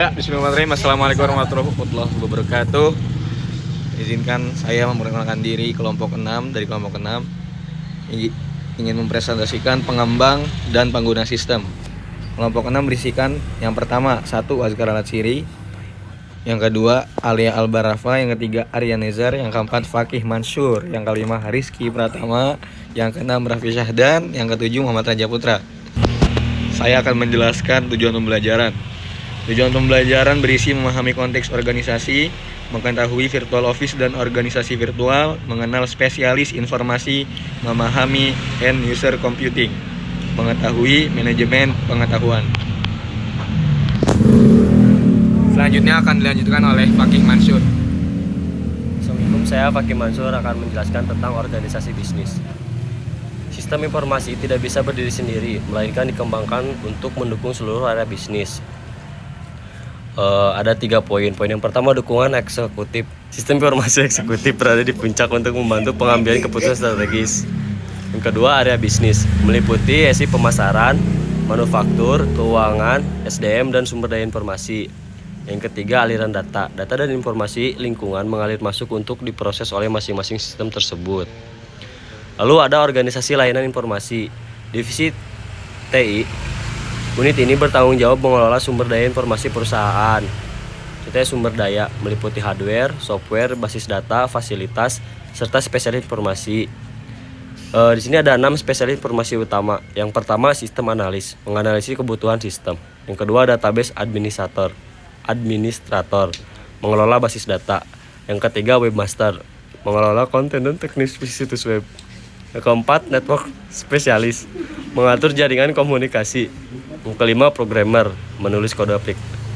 Ya, bismillahirrahmanirrahim. Assalamualaikum warahmatullahi wabarakatuh. Izinkan saya memperkenalkan diri kelompok 6 dari kelompok 6 ingin mempresentasikan pengembang dan pengguna sistem. Kelompok 6 berisikan yang pertama 1 Azkar Alatsiri, yang kedua Alia Albarafa, yang ketiga Arya Nezar, yang keempat Fakih Mansur, yang kelima Rizky Pratama, yang keenam Raffi Syahdan, yang ketujuh Muhammad Raja Putra. Saya akan menjelaskan tujuan pembelajaran. Tujuan pembelajaran berisi memahami konteks organisasi, mengetahui virtual office dan organisasi virtual, mengenal spesialis informasi, memahami end user computing, mengetahui manajemen pengetahuan. Selanjutnya akan dilanjutkan oleh Fakih Mansur. Assalamualaikum, saya Fakih Mansur akan menjelaskan tentang organisasi bisnis. Sistem informasi tidak bisa berdiri sendiri, melainkan dikembangkan untuk mendukung seluruh area bisnis. Ada 3 poin. Poin yang pertama, dukungan eksekutif. Sistem informasi eksekutif berada di puncak untuk membantu pengambilan keputusan strategis. Yang kedua, area bisnis meliputi sisi pemasaran, manufaktur, keuangan, SDM, dan sumber daya informasi. Yang ketiga, aliran data. Data dan informasi lingkungan mengalir masuk untuk diproses oleh masing-masing sistem tersebut. Lalu ada organisasi layanan informasi. Divisi TI. Unit ini bertanggung jawab mengelola sumber daya informasi perusahaan. Kita sumber daya meliputi hardware, software, basis data, fasilitas, serta spesialis informasi. Di sini ada 6 spesialis informasi utama. Yang pertama, sistem analis, menganalisis kebutuhan sistem. Yang kedua, database administrator, mengelola basis data. Yang ketiga, webmaster, mengelola konten dan teknis situs web. Yang keempat, network spesialis, mengatur jaringan komunikasi. Yang kelima, programmer, menulis kode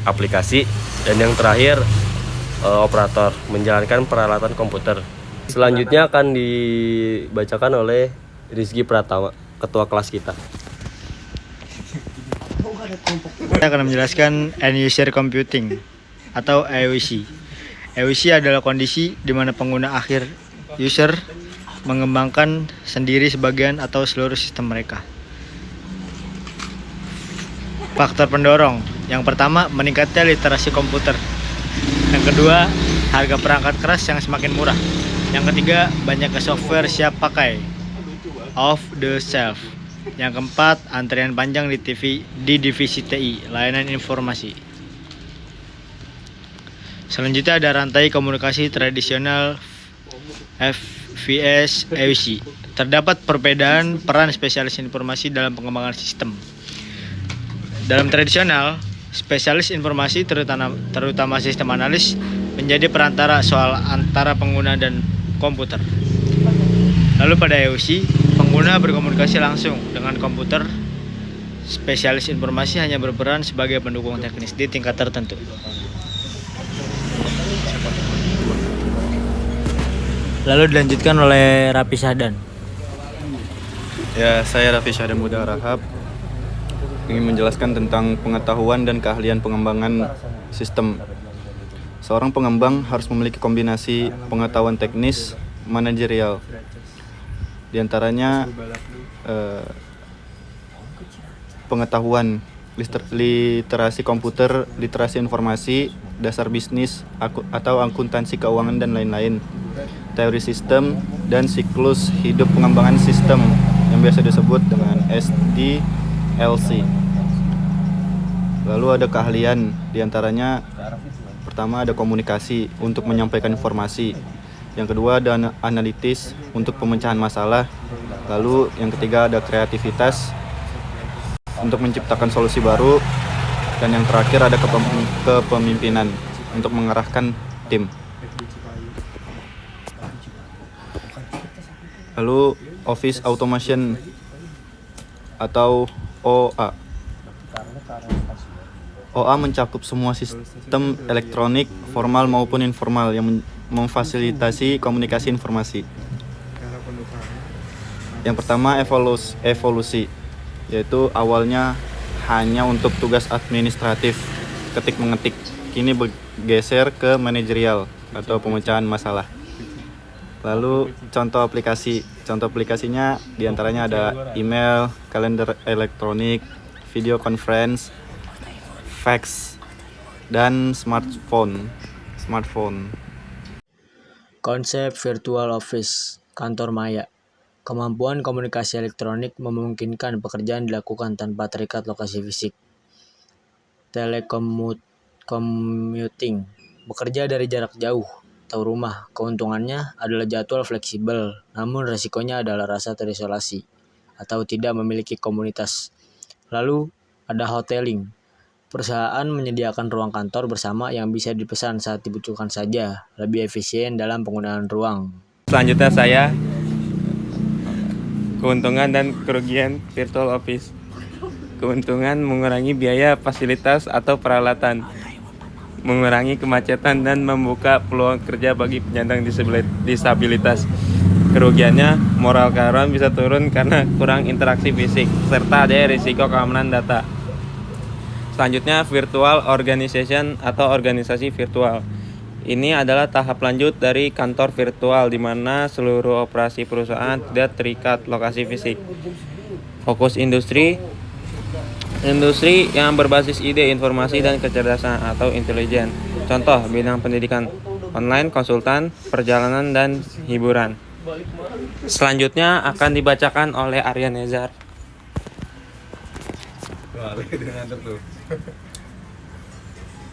aplikasi. Dan yang terakhir, operator, menjalankan peralatan komputer. Selanjutnya akan dibacakan oleh Rizky Pratama, ketua kelas kita. Kita akan menjelaskan end user computing atau EUC. EUC adalah kondisi di mana pengguna akhir user mengembangkan sendiri sebagian atau seluruh sistem mereka. Faktor pendorong. Yang pertama, meningkatnya literasi komputer. Yang kedua, harga perangkat keras yang semakin murah. Yang ketiga, banyaknya software siap pakai, off the shelf. Yang keempat, antrian panjang di divisi TI, layanan informasi. Selanjutnya ada rantai komunikasi tradisional vs EUC. Terdapat perbedaan peran spesialis informasi dalam pengembangan sistem. Dalam tradisional, spesialis informasi terutama sistem analis menjadi perantara soal antara pengguna dan komputer. Lalu pada EUC, pengguna berkomunikasi langsung dengan komputer. Spesialis informasi hanya berperan sebagai pendukung teknis di tingkat tertentu. Lalu dilanjutkan oleh Raffi Syahdan. Ya, saya Raffi Syahdan Muda Rahab ingin menjelaskan tentang pengetahuan dan keahlian pengembangan sistem. Seorang pengembang harus memiliki kombinasi pengetahuan teknis, manajerial. Di antaranya pengetahuan literasi komputer, literasi informasi, dasar bisnis atau akuntansi keuangan dan lain-lain. Teori sistem dan siklus hidup pengembangan sistem yang biasa disebut dengan SDLC. Lalu ada keahlian, diantaranya pertama ada komunikasi untuk menyampaikan informasi. Yang kedua ada analitis untuk pemecahan masalah. Lalu yang ketiga ada kreativitas untuk menciptakan solusi baru. Dan yang terakhir ada kepemimpinan untuk mengarahkan tim. Lalu Office Automation atau OA. OA mencakup semua sistem elektronik formal maupun informal yang memfasilitasi komunikasi informasi. Yang pertama evolusi, yaitu awalnya hanya untuk tugas administratif, ketik mengetik. Kini bergeser ke manajerial atau pemecahan masalah. Lalu contoh aplikasinya diantaranya ada email, kalender elektronik, video conference, fax, dan smartphone. Konsep virtual office, kantor maya. Kemampuan komunikasi elektronik memungkinkan pekerjaan dilakukan tanpa terikat lokasi fisik. Commuting, bekerja dari jarak jauh atau rumah. Keuntungannya adalah jadwal fleksibel, namun resikonya adalah rasa terisolasi atau tidak memiliki komunitas. Lalu ada hoteling. Perusahaan menyediakan ruang kantor bersama yang bisa dipesan saat dibutuhkan saja, lebih efisien dalam penggunaan ruang. Selanjutnya saya keuntungan dan kerugian virtual office. Keuntungan mengurangi biaya fasilitas atau peralatan, mengurangi kemacetan dan membuka peluang kerja bagi penyandang disabilitas. Kerugiannya, moral karyawan bisa turun karena kurang interaksi fisik, serta ada risiko keamanan data. Selanjutnya, virtual organization atau organisasi virtual. Ini adalah tahap lanjut dari kantor virtual di mana seluruh operasi perusahaan tidak terikat lokasi fisik. Fokus industri yang berbasis ide, informasi, dan kecerdasan atau intelijen. Contoh, bidang pendidikan online, konsultan, perjalanan, dan hiburan. Selanjutnya akan dibacakan oleh Arya Nezar.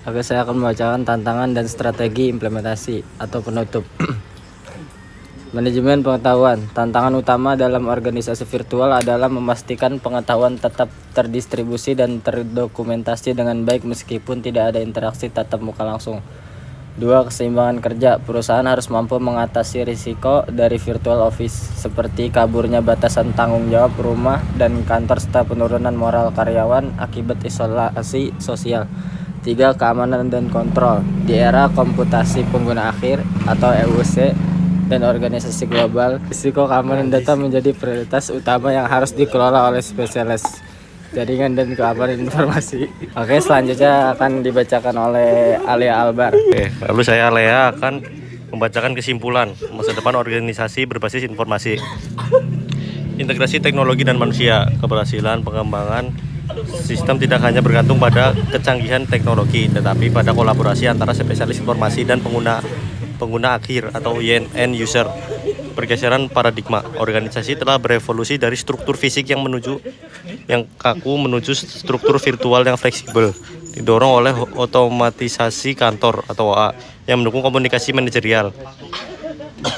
Oke, saya akan membacakan tantangan dan strategi implementasi atau penutup. Manajemen pengetahuan. Tantangan utama dalam organisasi virtual adalah memastikan pengetahuan tetap terdistribusi dan terdokumentasi dengan baik meskipun tidak ada interaksi tatap muka langsung. 2. Keseimbangan kerja. Perusahaan harus mampu mengatasi risiko dari virtual office seperti kaburnya batasan tanggung jawab rumah dan kantor serta penurunan moral karyawan akibat isolasi sosial. 3. Keamanan dan kontrol. Di era komputasi pengguna akhir atau EUC dan organisasi global, risiko keamanan data menjadi prioritas utama yang harus dikelola oleh spesialis jaringan dan keamanan informasi. Oke, selanjutnya akan dibacakan oleh Alia Albar. Oke, lalu saya Lea akan membacakan kesimpulan masa depan organisasi berbasis informasi. Integrasi teknologi dan manusia. Keberhasilan pengembangan sistem tidak hanya bergantung pada kecanggihan teknologi, tetapi pada kolaborasi antara spesialis informasi dan pengguna akhir atau end user. Pergeseran paradigma. Organisasi telah berevolusi dari struktur fisik yang kaku menuju struktur virtual yang fleksibel, didorong oleh otomatisasi kantor atau OA yang mendukung komunikasi manajerial.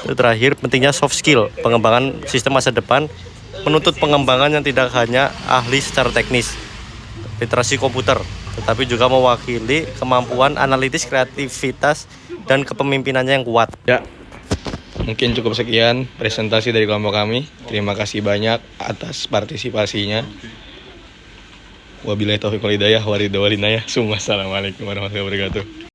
Terakhir, pentingnya soft skill. Pengembangan sistem masa depan menuntut pengembangan yang tidak hanya ahli secara teknis, literasi komputer, tetapi juga mewakili kemampuan analitis, kreativitas, dan kepemimpinannya yang kuat. Ya, mungkin cukup sekian presentasi dari kelompok kami. Terima kasih banyak atas partisipasinya. Wabillahi taufiq wal hidayah. Wassalamualaikum warahmatullahi wabarakatuh.